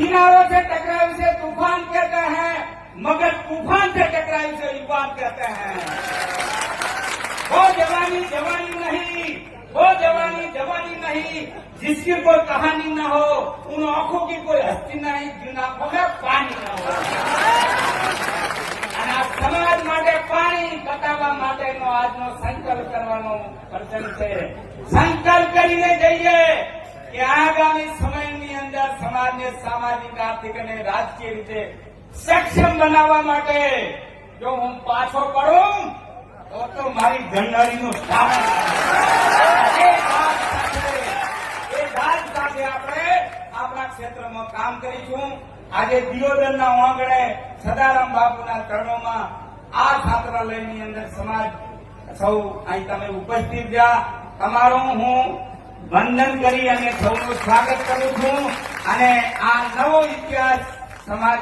किनारों से टकराई से तूफान कहते हैं, मगर तूफान से टकराई से युवान कहते हैं। वो जवानी जवानी नहीं, वो जवानी जवानी नहीं जिसकी कोई कहानी न हो, उन आंखों की कोई हस्ती नहीं जिन आंखों में पानी न हो। અને આ સમાજ માટે પાણી બતાવવા માટેનો આજનો સંકલ્પ કરવાનો પ્રસંગ છે। સંકલ્પ કરીને જઈએ કે આગામી સમયની અંદર સમાજને સામાજિક આર્થિક અને રાજકીય રીતે સક્ષમ બનાવવા માટે જો હું પાછો પડું તો મારી ગંડાળીનું સ્થાપન એ દાદ સાથે આપણે આપણા ક્ષેત્રમાં કામ કરીશું। આજે દિયોદરના આંગણે સદારામ બાપુના ચરણોમાં આ છાત્રાલયની અંદર સમાજ સૌ અહીં તમે ઉપસ્થિત રહ્યા, તમારું હું વંદન કરી અને સૌનું સ્વાગત કરું છું અને આ નવો ઇતિહાસ સમાજ